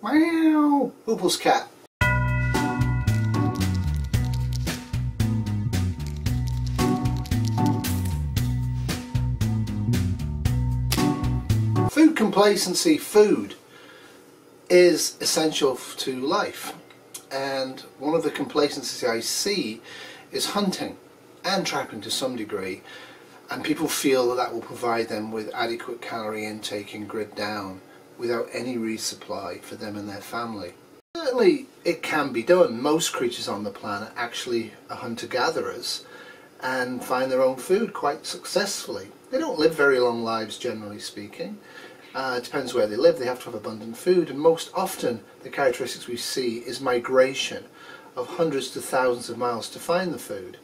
Meow! Hoople's cat. Food complacency. Food is essential to life, and one of the complacencies I see is hunting and trapping to some degree, and people feel that that will provide them with adequate calorie intake and grid down without any resupply for them and their family. Certainly it can be done. Most creatures on the planet actually are hunter-gatherers and find their own food quite successfully. They don't live very long lives, generally speaking. It depends where they live. They have to have abundant food, and most often the characteristics we see is migration of hundreds to thousands of miles to find the food.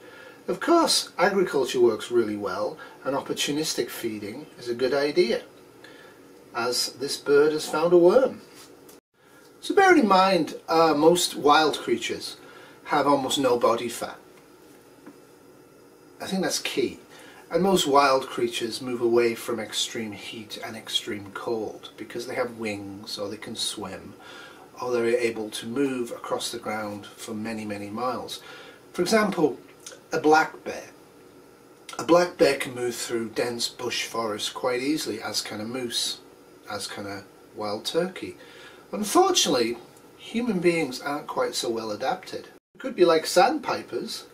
Of course, agriculture works really well, and opportunistic feeding is a good idea, as this bird has found a worm. So bearing in mind, most wild creatures have almost no body fat. I think that's key. And most wild creatures move away from extreme heat and extreme cold because they have wings, or they can swim, or they're able to move across the ground for many, many miles. For example, a black bear. A black bear can move through dense bush forest quite easily, as can a moose, as can a wild turkey. Unfortunately, human beings aren't quite so well adapted. It could be like sandpipers.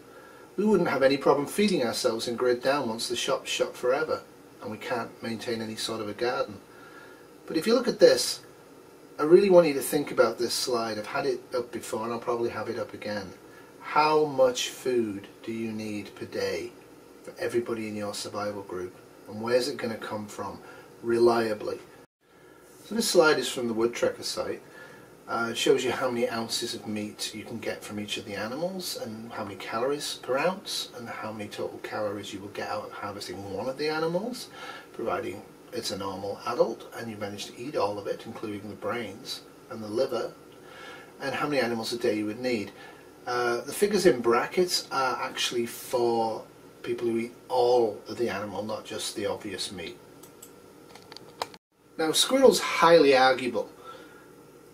We wouldn't have any problem feeding ourselves in grid down once the shop's shut forever and we can't maintain any sort of a garden. But if you look at this, I really want you to think about this slide. I've had it up before and I'll probably have it up again. How much food do you need per day for everybody in your survival group, and where's it going to come from reliably? So this slide is from the Woodtrekker site. It shows you how many ounces of meat you can get from each of the animals, and how many calories per ounce, and how many total calories you will get out of harvesting one of the animals, providing it's a normal adult and you manage to eat all of it, including the brains and the liver, and how many animals a day you would need. The figures in brackets are actually for people who eat all of the animal, not just the obvious meat. Now, squirrels, highly arguable.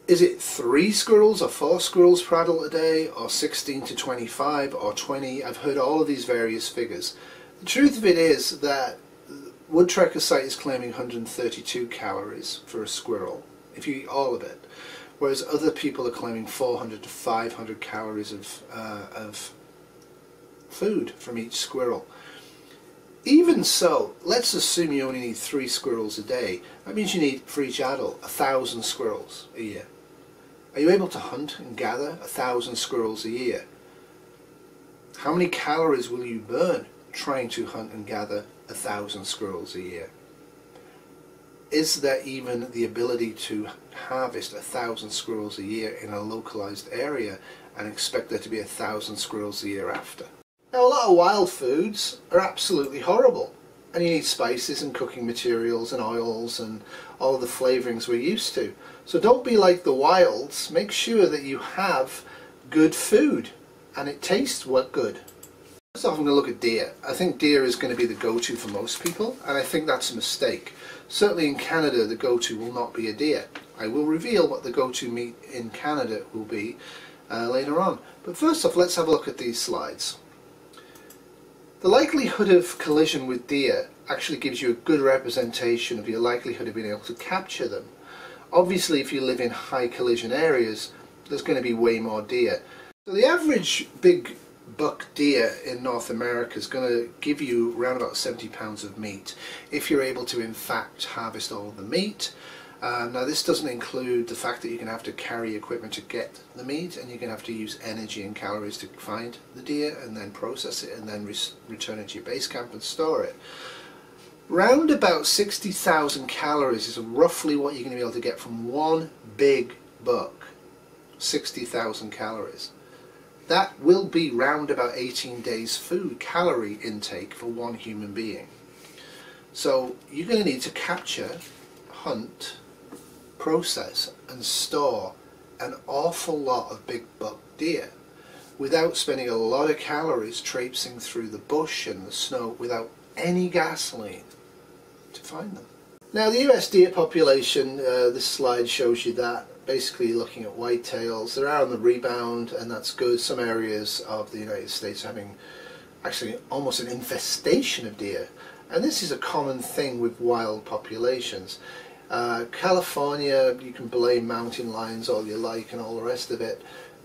Is it 3 squirrels or 4 squirrels per adult a day, or 16 to 25 or 20? I've heard all of these various figures. The truth of it is that Woodtrekker site is claiming 132 calories for a squirrel if you eat all of it, whereas other people are claiming 400 to 500 calories of food from each squirrel. Even so, let's assume you only need 3 squirrels a day. That means you need, for each adult, 1,000 squirrels a year. Are you able to hunt and gather 1,000 squirrels a year? How many calories will you burn trying to hunt and gather 1,000 squirrels a year? Is there even the ability to harvest 1,000 squirrels a year in a localized area and expect there to be 1,000 squirrels a year after? Now, a lot of wild foods are absolutely horrible, and you need spices and cooking materials and oils and all the flavourings we're used to. So don't be like the wilds. Make sure that you have good food and it tastes good. First off, I'm going to look at deer. I think deer is going to be the go-to for most people, and I think that's a mistake. Certainly in Canada, the go-to will not be a deer. I will reveal what the go-to meat in Canada will be later on. But first off, let's have a look at these slides. The likelihood of collision with deer actually gives you a good representation of your likelihood of being able to capture them. Obviously, if you live in high collision areas, there's going to be way more deer. So the average big buck deer in North America is going to give you around about 70 pounds of meat if you're able to in fact harvest all of the meat. Now, this doesn't include the fact that you're going to have to carry equipment to get the meat, and you're going to have to use energy and calories to find the deer and then process it and then return it to your base camp and store it. Round about 60,000 calories is roughly what you're going to be able to get from one big buck. 60,000 calories. That will be round about 18 days food calorie intake for one human being. So you're going to need to capture, hunt, process and store an awful lot of big buck deer without spending a lot of calories traipsing through the bush and the snow without any gasoline to find them. Now, the US deer population, this slide shows you that basically looking at whitetails. They're out on the rebound, and that's good. Some areas of the United States are having actually almost an infestation of deer, and this is a common thing with wild populations. California, you can blame mountain lions all you like and all the rest of it,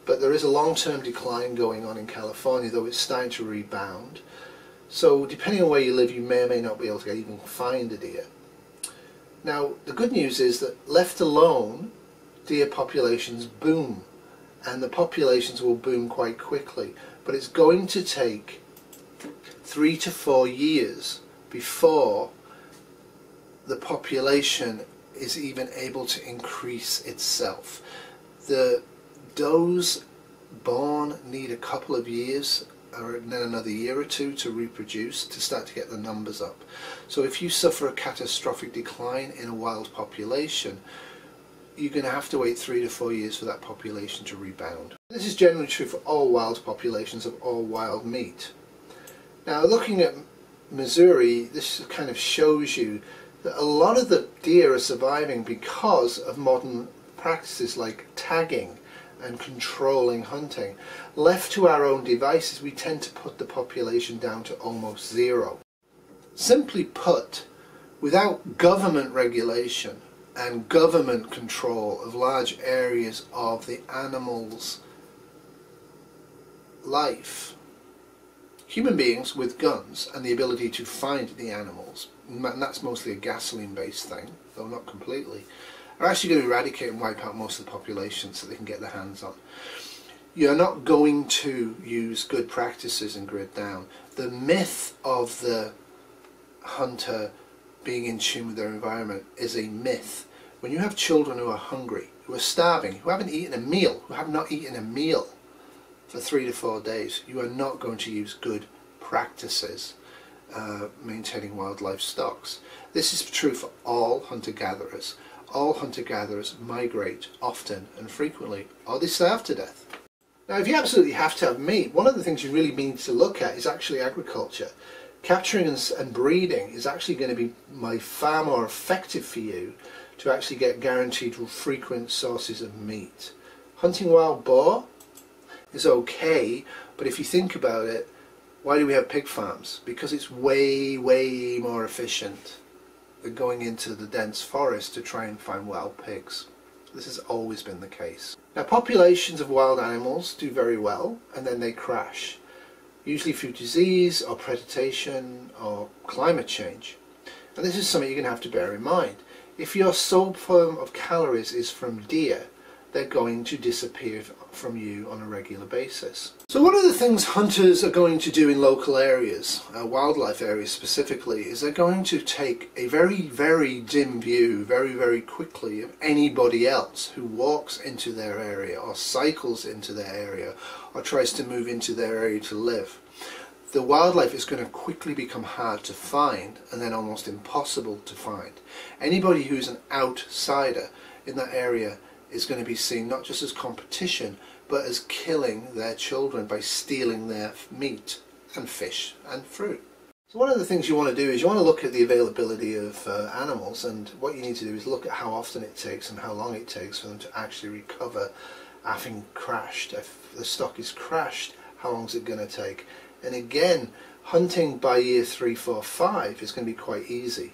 but there is a long-term decline going on in California, though it's starting to rebound. So depending on where you live, you may or may not be able to even find a deer. Now, the good news is that left alone, deer populations boom, and the populations will boom quite quickly, but it's going to take 3 to 4 years before the population is even able to increase itself. The does born need a couple of years, or then another year or two, to reproduce, to start to get the numbers up. So if you suffer a catastrophic decline in a wild population, you're going to have to wait 3 to 4 years for that population to rebound. This is generally true for all wild populations of all wild meat. Now, looking at Missouri, this kind of shows you that a lot of the deer are surviving because of modern practices like tagging and controlling hunting. Left to our own devices, we tend to put the population down to almost zero. Simply put, without government regulation and government control of large areas of the animal's life, human beings with guns and the ability to find the animals, and that's mostly a gasoline-based thing, though not completely, are actually going to eradicate and wipe out most of the population so they can get their hands on. You're not going to use good practices and grid down. The myth of the hunter being in tune with their environment is a myth. When you have children who are hungry, who are starving, who haven't eaten a meal, who have not eaten a meal for 3 to 4 days, you are not going to use good practices maintaining wildlife stocks. This is true for all hunter-gatherers. All hunter-gatherers migrate often and frequently, or they starve to death. Now, if you absolutely have to have meat, one of the things you really need to look at is actually agriculture. Capturing and breeding is actually going to be far more effective for you to actually get guaranteed frequent sources of meat. Hunting wild boar is okay, but if you think about it, why do we have pig farms? Because it's way, way more efficient than going into the dense forest to try and find wild pigs. This has always been the case. Now, populations of wild animals do very well, and then they crash, usually through disease or predation or climate change. And this is something you're going to have to bear in mind. If your sole form of calories is from deer, they're going to disappear from you on a regular basis. So one of the things hunters are going to do in local areas, wildlife areas specifically, is they're going to take a very, very dim view very, very quickly of anybody else who walks into their area or cycles into their area or tries to move into their area to live. The wildlife is going to quickly become hard to find and then almost impossible to find. Anybody who's an outsider in that area is going to be seen not just as competition, but as killing their children by stealing their meat and fish and fruit. So one of the things you want to do is you want to look at the availability of animals, and what you need to do is look at how often it takes and how long it takes for them to actually recover having crashed. If the stock is crashed, how long is it going to take? And again, hunting by year 3, 4, 5 is going to be quite easy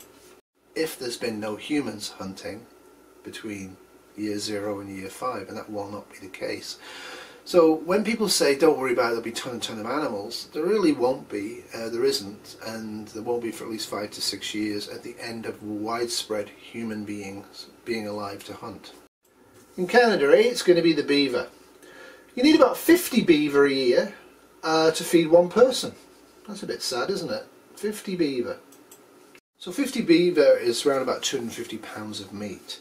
if there's been no humans hunting between year 0 and year 5, and that will not be the case. So when people say don't worry about it, there'll be a ton and ton of animals, there really won't be, there isn't, and there won't be for at least 5 to 6 years at the end of widespread human beings being alive to hunt. In Canada, it's going to be the beaver. You need about 50 beaver a year to feed one person. That's a bit sad, isn't it? 50 beaver. So 50 beaver is around about 250 pounds of meat.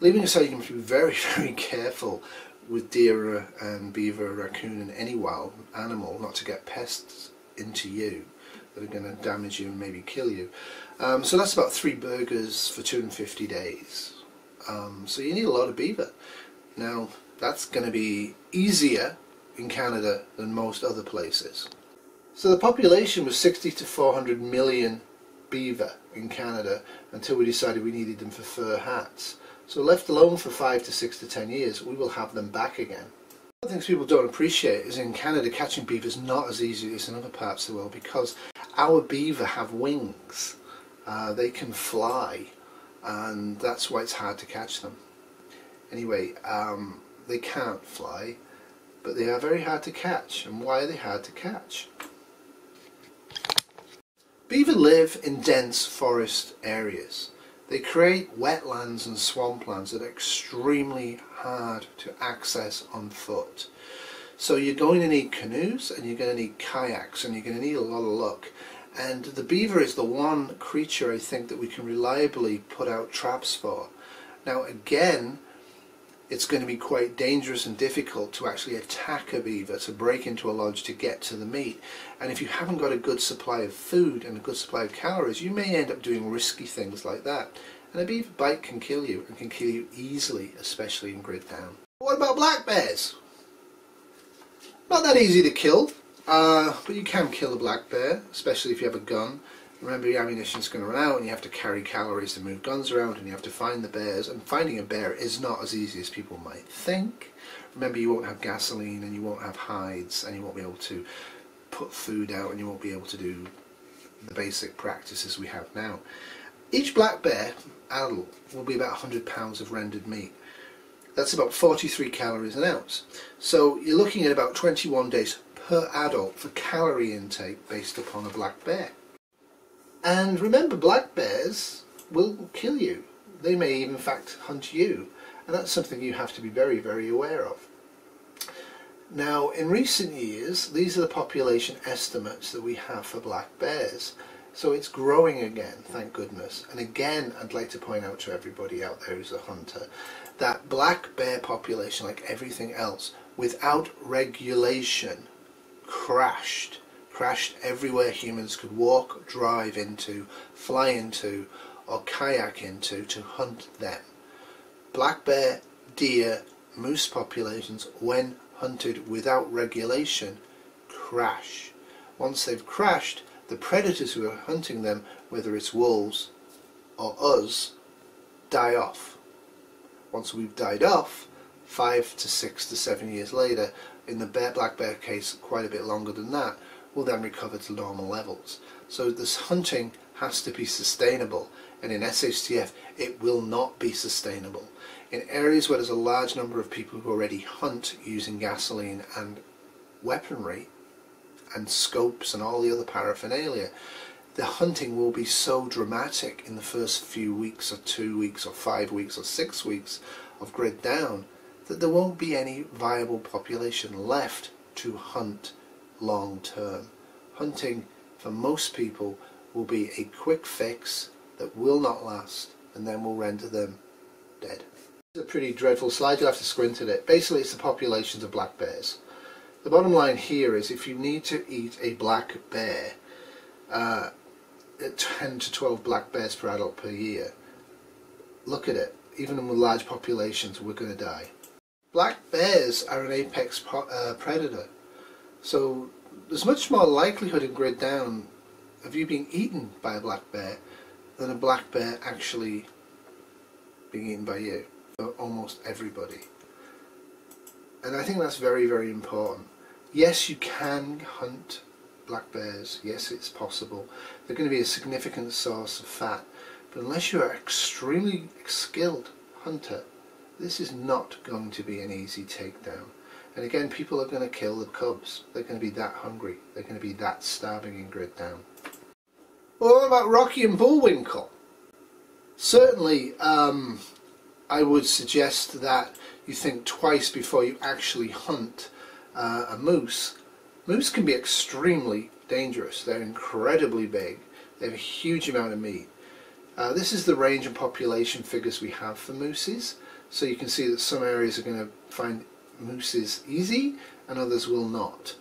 Leaving aside, you must be very, very careful with deer and beaver, raccoon and any wild animal not to get pests into you that are going to damage you and maybe kill you. So that's about 3 burgers for 250 days. So you need a lot of beaver. Now, that's going to be easier in Canada than most other places. So the population was 60 to 400 million beaver in Canada until we decided we needed them for fur hats. So left alone for 5 to 6 to 10 years, we will have them back again. One of the things people don't appreciate is in Canada catching beaver is not as easy as in other parts of the world because our beaver have wings. They can fly, and that's why it's hard to catch them. Anyway, they can't fly, but they are very hard to catch. And why are they hard to catch? Beaver live in dense forest areas. They create wetlands and swamplands that are extremely hard to access on foot. So you're going to need canoes, and you're going to need kayaks, and you're going to need a lot of luck. And the beaver is the one creature I think that we can reliably put out traps for. Now again, it's going to be quite dangerous and difficult to actually attack a beaver, to break into a lodge to get to the meat. And if you haven't got a good supply of food and a good supply of calories, you may end up doing risky things like that. And a beaver bite can kill you, and can kill you easily, especially in grid down. What about black bears? Not that easy to kill, but you can kill a black bear, especially if you have a gun. Remember, your ammunition's going to run out, and you have to carry calories to move guns around, and you have to find the bears. And finding a bear is not as easy as people might think. Remember, you won't have gasoline, and you won't have hides, and you won't be able to put food out, and you won't be able to do the basic practices we have now. Each black bear adult will be about 100 pounds of rendered meat. That's about 43 calories an ounce. So you're looking at about 21 days per adult for calorie intake based upon a black bear. And remember, black bears will kill you. They may even, in fact, hunt you. And that's something you have to be very, very aware of. Now, in recent years, these are the population estimates that we have for black bears. So it's growing again, thank goodness. And again, I'd like to point out to everybody out there who's a hunter, that black bear population, like everything else, without regulation, crashed everywhere humans could walk, drive into, fly into, or kayak into to hunt them. Black bear, deer, moose populations, when hunted without regulation, crash. Once they've crashed, the predators who are hunting them, whether it's wolves or us, die off. Once we've died off, 5 to 6 to 7 years later, in the black bear case quite a bit longer than that, will then recover to normal levels. So this hunting has to be sustainable, and in shtf it will not be sustainable. In areas where there's a large number of people who already hunt using gasoline and weaponry and scopes and all the other paraphernalia, the hunting will be so dramatic in the first few weeks or 2 weeks or 5 weeks or 6 weeks of grid down that there won't be any viable population left to hunt long term. Hunting for most people will be a quick fix that will not last, and then will render them dead. It's a pretty dreadful slide, you'll have to squint at it. Basically it's the populations of black bears. The bottom line here is if you need to eat a black bear, 10 to 12 black bears per adult per year, look at it. Even with large populations, we're going to die. Black bears are an apex predator. So there's much more likelihood in grid down of you being eaten by a black bear than a black bear actually being eaten by you, for almost everybody. And I think that's very, very important. Yes, you can hunt black bears. Yes, it's possible. They're going to be a significant source of fat. But unless you're an extremely skilled hunter, this is not going to be an easy takedown. And again, people are going to kill the cubs. They're going to be that hungry. They're going to be that starving in grid down. Well, what about Rocky and Bullwinkle? Certainly, I would suggest that you think twice before you actually hunt a moose. Moose can be extremely dangerous. They're incredibly big. They have a huge amount of meat. This is the range and population figures we have for mooses. So you can see that some areas are going to find mooses easy and others will not.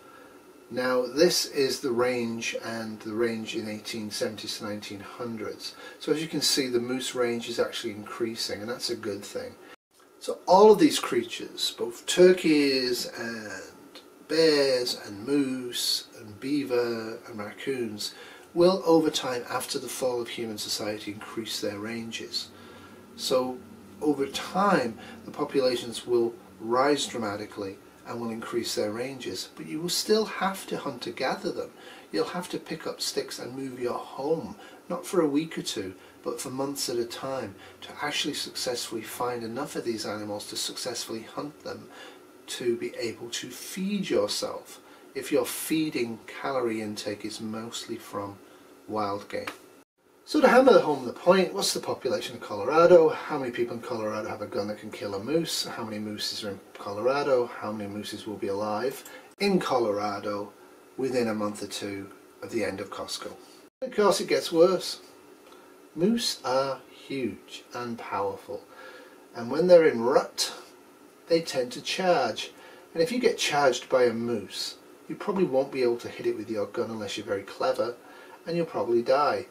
Now this is the range, and the range in 1870s to 1900s. So as you can see, the moose range is actually increasing, and that's a good thing. So all of these creatures, both turkeys and bears and moose and beaver and raccoons, will over time, after the fall of human society, increase their ranges. So over time the populations will rise dramatically and will increase their ranges, but you will still have to hunt to gather them. You'll have to pick up sticks and move your home, not for a week or two, but for months at a time, to actually successfully find enough of these animals to successfully hunt them, to be able to feed yourself, if your feeding calorie intake is mostly from wild game. So to hammer home the point, what's the population of Colorado? How many people in Colorado have a gun that can kill a moose? How many mooses are in Colorado? How many mooses will be alive in Colorado within a month or two of the end of Costco? Of course, it gets worse. Moose are huge and powerful, and when they're in rut, they tend to charge. And if you get charged by a moose, you probably won't be able to hit it with your gun unless you're very clever, and you'll probably die.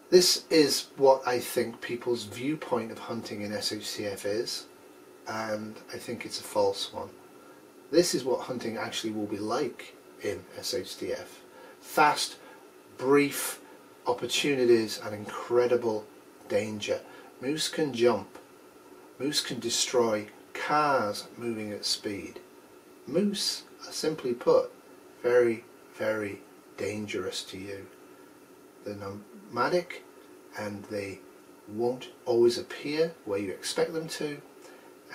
This is what I think people's viewpoint of hunting in shtf is, and I think it's a false one. This is what hunting actually will be like in shtf. Fast, brief opportunities and incredible danger. Moose can jump. Moose can destroy cars moving at speed. Moose are, simply put, very, very dangerous to you. They're nomadic and they won't always appear where you expect them to,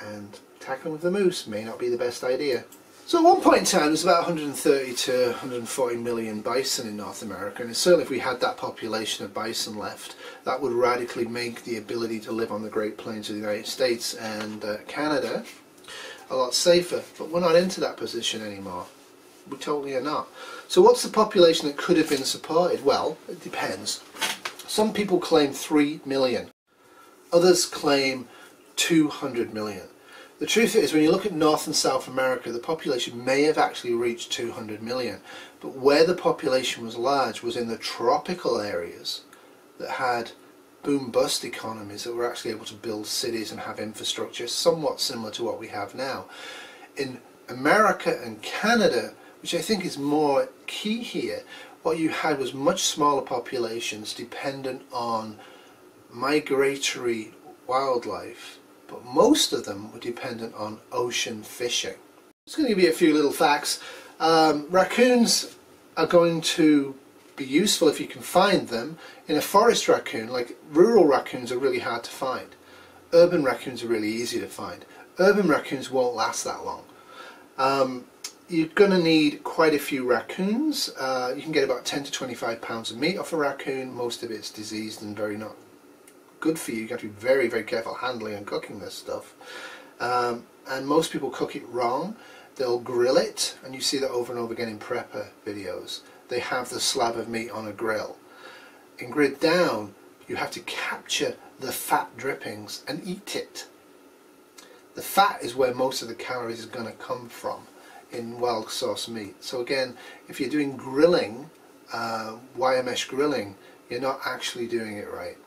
and tackling with the moose may not be the best idea. So at one point in time there's about 130 to 140 million bison in North America, and certainly if we had that population of bison left, that would radically make the ability to live on the Great Plains of the United States and Canada a lot safer. But we're not into that position anymore. We totally are not. So what's the population that could have been supported? Well, it depends. Some people claim 3 million. Others claim 200 million. The truth is, when you look at North and South America, the population may have actually reached 200 million. But where the population was large was in the tropical areas that had boom-bust economies, that were actually able to build cities and have infrastructure somewhat similar to what we have now. In America and Canada, which I think is more key here, what you had was much smaller populations dependent on migratory wildlife, but most of them were dependent on ocean fishing. Just going to give you a few little facts. Raccoons are going to be useful if you can find them. In a forest raccoon, like rural raccoons are really hard to find. Urban raccoons are really easy to find. Urban raccoons won't last that long. You're going to need quite a few raccoons. You can get about 10 to 25 pounds of meat off a raccoon. Most of it's diseased and very not good for you. You have to be very, very careful handling and cooking this stuff. And most people cook it wrong. They'll grill it, and you see that over and over again in prepper videos. They have the slab of meat on a grill. In grid down, you have to capture the fat drippings and eat it. The fat is where most of the calories is going to come from in wild source meat. So again, if you're doing grilling, wire mesh grilling, you're not actually doing it right.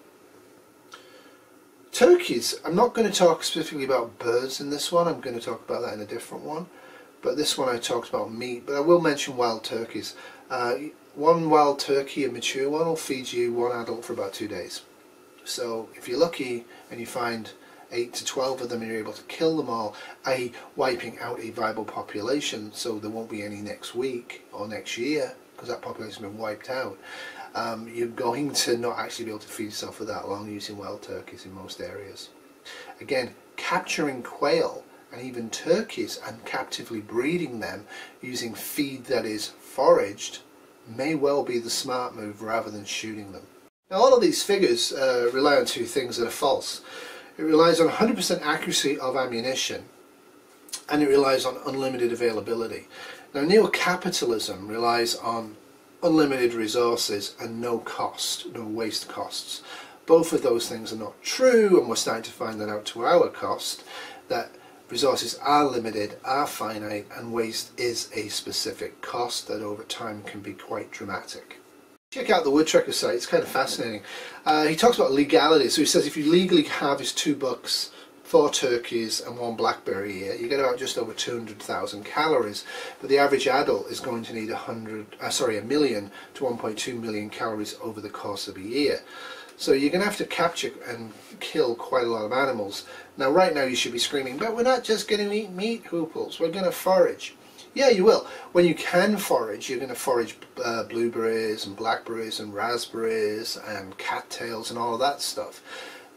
Turkeys, I'm not going to talk specifically about birds in this one, I'm going to talk about that in a different one. But this one I talked about meat, but I will mention wild turkeys. One wild turkey, a mature one, will feed you one adult for about 2 days. So if you're lucky and you find 8 to 12 of them and you're able to kill them all, i.e. wiping out a viable population, so there won't be any next week or next year because that population has been wiped out, you're going to not actually be able to feed yourself for that long using wild turkeys in most areas. Again, capturing quail and even turkeys and captively breeding them using feed that is foraged may well be the smart move rather than shooting them. Now all of these figures rely on two things that are false. It relies on 100% accuracy of ammunition, and it relies on unlimited availability. Now neo-capitalism relies on unlimited resources and no cost, no waste costs. Both of those things are not true, and we're starting to find that out to our cost, that resources are limited, are finite, and waste is a specific cost that over time can be quite dramatic. Check out the Woodtrekker site, it's kind of fascinating. He talks about legality, so he says if you legally harvest 2 bucks, 4 turkeys and 1 blackberry a year, you get about just over 200,000 calories, but the average adult is going to need a million to 1.2 million calories over the course of a year. So you're going to have to capture and kill quite a lot of animals. Now right now you should be screaming, but we're not just going to eat meat, hooples, we're going to forage. Yeah, you will. When you can forage, you're going to forage blueberries and blackberries and raspberries and cattails and all of that stuff.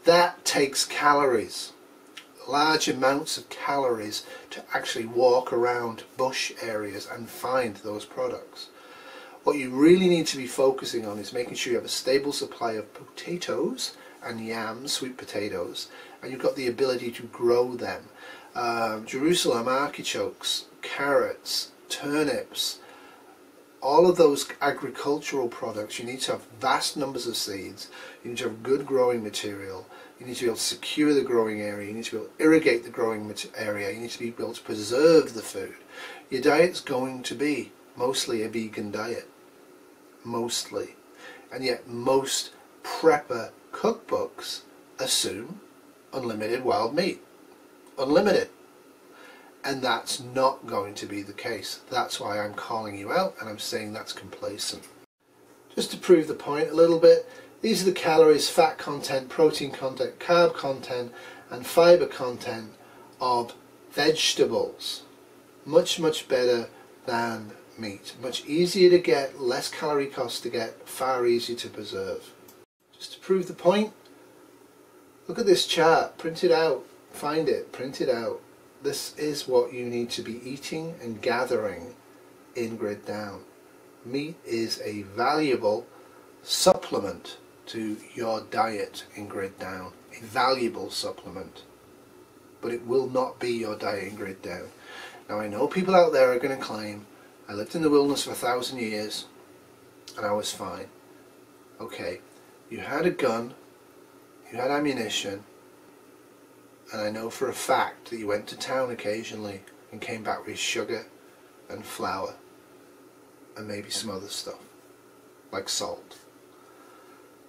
That takes calories, large amounts of calories, to actually walk around bush areas and find those products. What you really need to be focusing on is making sure you have a stable supply of potatoes and yams, sweet potatoes, and you've got the ability to grow them. Jerusalem artichokes, carrots, turnips, all of those agricultural products, you need to have vast numbers of seeds, you need to have good growing material, you need to be able to secure the growing area, you need to be able to irrigate the growing area, you need to be able to preserve the food. Your diet's going to be mostly a vegan diet. Mostly. And yet most prepper cookbooks assume unlimited wild meat. Unlimited. And that's not going to be the case. That's why I'm calling you out and I'm saying that's complacent. Just to prove the point a little bit, these are the calories, fat content, protein content, carb content and fiber content of vegetables. Much, much better than meat. Much easier to get, less calorie cost to get, far easier to preserve. Just to prove the point, look at this chart, print it out, find it, print it out. This is what you need to be eating and gathering in Grid Down. Meat is a valuable supplement to your diet in Grid Down. A valuable supplement. But it will not be your diet in Grid Down. Now I know people out there are going to claim, I lived in the wilderness for 1,000 years and I was fine. Okay, you had a gun, you had ammunition, and I know for a fact that you went to town occasionally and came back with sugar and flour and maybe some other stuff like salt.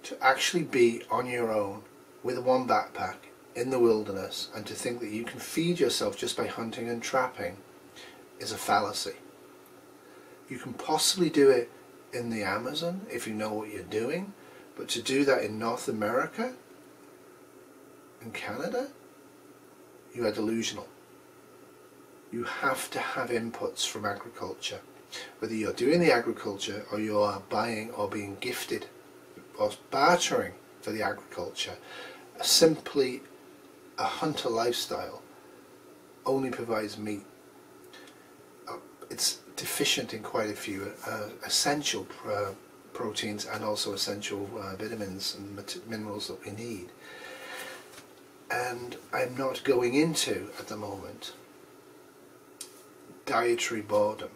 To actually be on your own with one backpack in the wilderness and to think that you can feed yourself just by hunting and trapping is a fallacy. You can possibly do it in the Amazon if you know what you're doing, but to do that in North America, in Canada, you are delusional. You have to have inputs from agriculture. Whether you're doing the agriculture or you are buying or being gifted or bartering for the agriculture, simply a hunter lifestyle only provides meat. It's deficient in quite a few essential proteins and also essential vitamins and minerals that we need. And I'm not going into, at the moment, dietary boredom,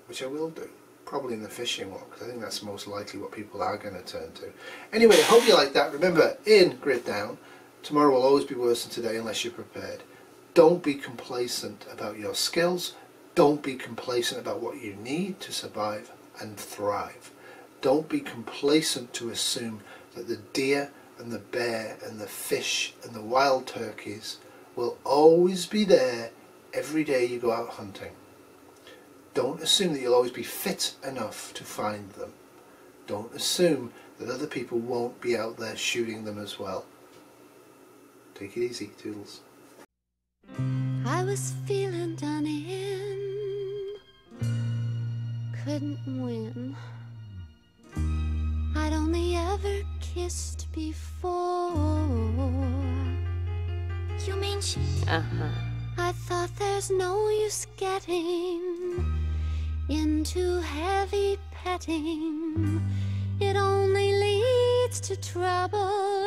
which I will do, probably in the fishing one, because I think that's most likely what people are going to turn to. Anyway, I hope you like that. Remember, in Grid Down, tomorrow will always be worse than today unless you're prepared. Don't be complacent about your skills. Don't be complacent about what you need to survive and thrive. Don't be complacent to assume that the deer and the bear and the fish and the wild turkeys will always be there every day you go out hunting. Don't assume that you'll always be fit enough to find them. Don't assume that other people won't be out there shooting them as well. Take it easy, Toodles. I was feeling done in, couldn't win. I'd only ever kissed before. You mean she? I thought there's no use getting into heavy petting. It only leads to trouble.